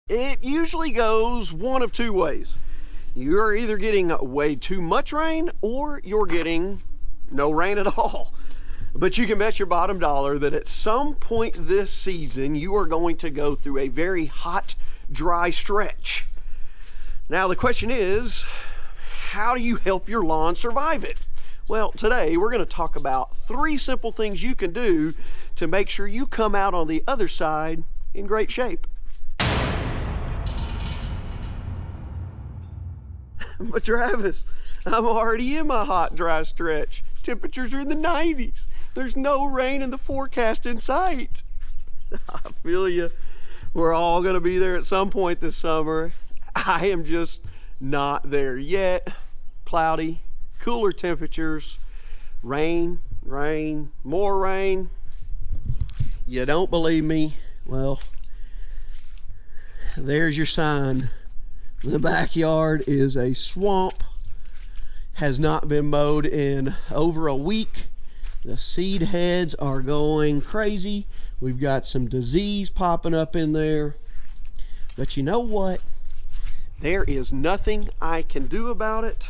It usually goes one of two ways. You're either getting way too much rain or you're getting no rain at all. But you can bet your bottom dollar that at some point this season, you are going to go through a very hot, dry stretch. Now the question is, how do you help your lawn survive it? Well, today we're going to talk about 3 simple things you can do to make sure you come out on the other side in great shape. But Travis, I'm already in my hot, dry stretch. Temperatures are in the 90s. There's no rain in the forecast in sight. I feel you. We're all going to be there at some point this summer. I am just not there yet. Cloudy, cooler temperatures, rain, more rain. You don't believe me? Well, there's your sign. The backyard is a swamp. Has not been mowed in over a week. The seed heads are going crazy. We've got some disease popping up in there. But you know what? There is nothing I can do about it.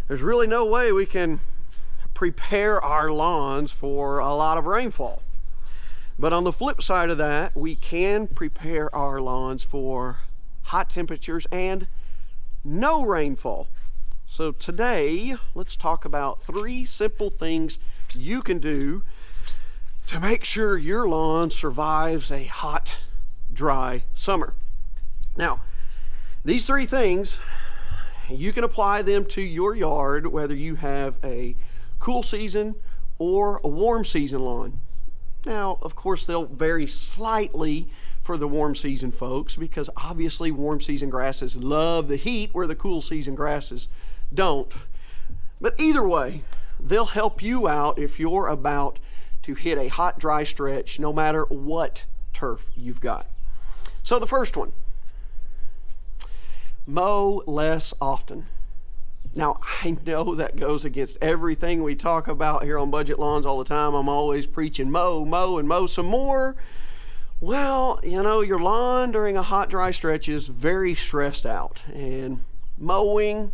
There's really no way we can prepare our lawns for a lot of rainfall. But on the flip side of that, we can prepare our lawns for hot temperatures and no rainfall. So today, let's talk about 3 simple things you can do to make sure your lawn survives a hot, dry summer. Now, these 3 things, you can apply them to your yard, whether you have a cool season or a warm season lawn. Now, of course, they'll vary slightly for the warm season folks, because obviously warm season grasses love the heat where the cool season grasses don't. But either way, they'll help you out if you're about to hit a hot, dry stretch, no matter what turf you've got. So the first one, mow less often. Now, I know that goes against everything we talk about here on Budget Lawns all the time. I'm always preaching mow, and mow some more. Well, you know, your lawn during a hot, dry stretch is very stressed out, and mowing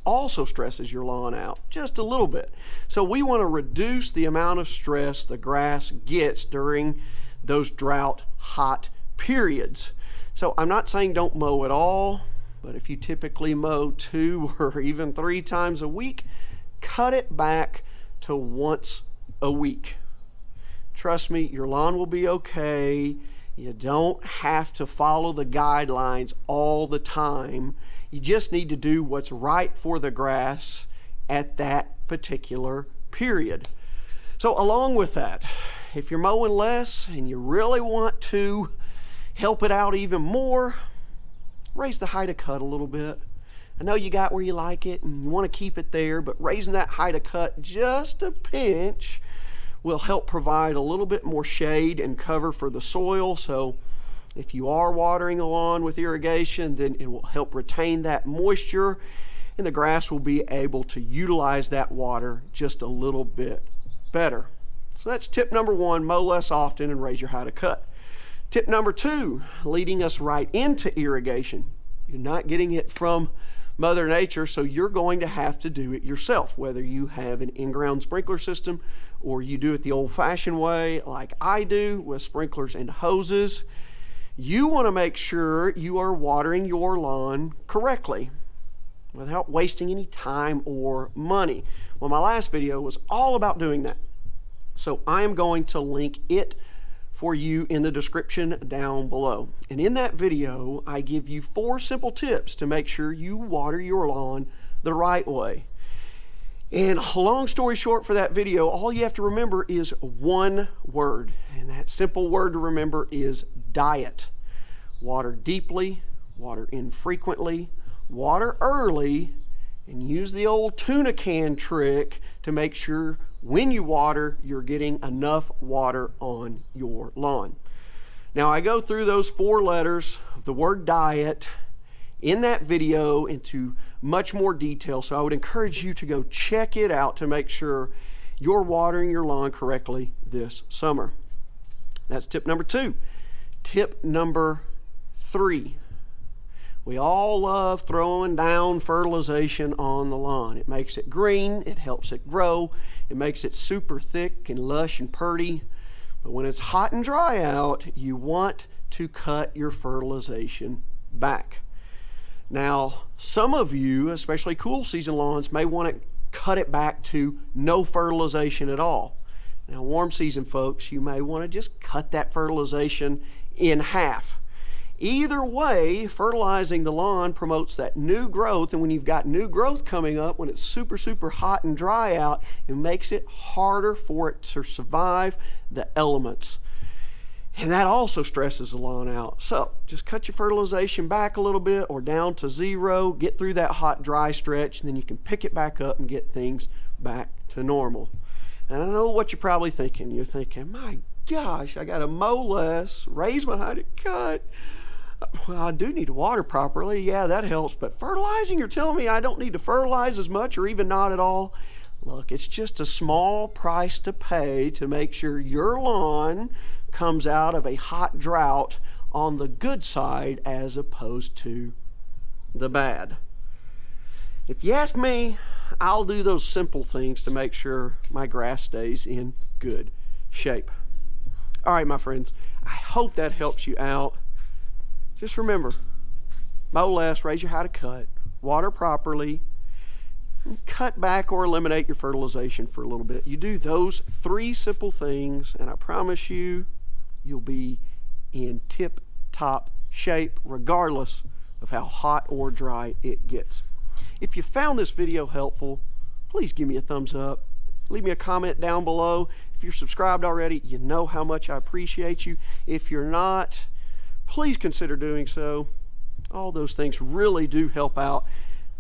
also stresses your lawn out just a little bit. So we want to reduce the amount of stress the grass gets during those drought, hot periods. So I'm not saying don't mow at all, but if you typically mow 2 or even 3 times a week, cut it back to once a week. Trust me, your lawn will be okay. You don't have to follow the guidelines all the time. You just need to do what's right for the grass at that particular period. So along with that, if you're mowing less and you really want to help it out even more, raise the height of cut a little bit. I know you got where you like it and you want to keep it there, but raising that height of cut just a pinch will help provide a little bit more shade and cover for the soil. So if you are watering the lawn with irrigation, then it will help retain that moisture and the grass will be able to utilize that water just a little bit better. So that's tip number 1, mow less often and raise your height of cut. Tip number 2, leading us right into irrigation. You're not getting it from Mother Nature, so you're going to have to do it yourself, whether you have an in-ground sprinkler system or you do it the old-fashioned way like I do with sprinklers and hoses. You want to make sure you are watering your lawn correctly without wasting any time or money. Well, my last video was all about doing that, so I am going to link it for you in the description down below. And in that video, I give you 4 simple tips to make sure you water your lawn the right way. And long story short for that video, all you have to remember is one word, and that simple word to remember is diet. Water deeply, water infrequently, water early, and use the old tuna can trick to make sure when you water, you're getting enough water on your lawn. Now, I go through those 4 letters of the word diet in that video into much more detail, so I would encourage you to go check it out to make sure you're watering your lawn correctly this summer. That's tip number 2. tip number 3. We all love throwing down fertilization on the lawn. It makes it green, it helps it grow, it makes it super thick and lush and purty. But when it's hot and dry out, you want to cut your fertilization back. Now, some of you, especially cool season lawns, may want to cut it back to no fertilization at all. Now, warm season folks, you may want to just cut that fertilization in half. Either way, fertilizing the lawn promotes that new growth, and when you've got new growth coming up, when it's super, super hot and dry out, it makes it harder for it to survive the elements. And that also stresses the lawn out. So just cut your fertilization back a little bit or down to 0, get through that hot, dry stretch, and then you can pick it back up and get things back to normal. And I know what you're probably thinking. You're thinking, my gosh, I got to mow less, raise my height, and cut. Well, I do need to water properly. Yeah, that helps. But fertilizing, you're telling me I don't need to fertilize as much or even not at all? Look, it's just a small price to pay to make sure your lawn comes out of a hot drought on the good side as opposed to the bad. If you ask me, I'll do those simple things to make sure my grass stays in good shape. All right, my friends, I hope that helps you out. Just remember, mow less, raise your height to cut, water properly, and cut back or eliminate your fertilization for a little bit. You do those 3 simple things, and I promise you, you'll be in tip-top shape regardless of how hot or dry it gets. If you found this video helpful, please give me a thumbs up. Leave me a comment down below. If you're subscribed already, you know how much I appreciate you. If you're not, please consider doing so. All those things really do help out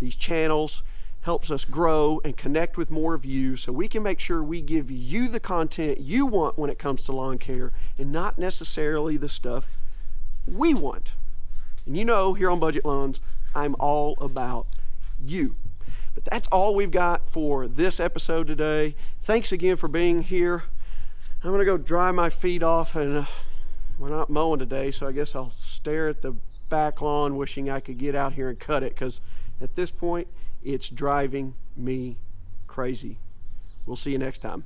these channels, helps us grow and connect with more of you so we can make sure we give you the content you want when it comes to lawn care and not necessarily the stuff we want. And you know, here on Budget Lawns, I'm all about you. But that's all we've got for this episode today. Thanks again for being here. I'm going to go dry my feet off, and we're not mowing today, so I guess I'll stare at the back lawn wishing I could get out here and cut it, because at this point, it's driving me crazy. We'll see you next time.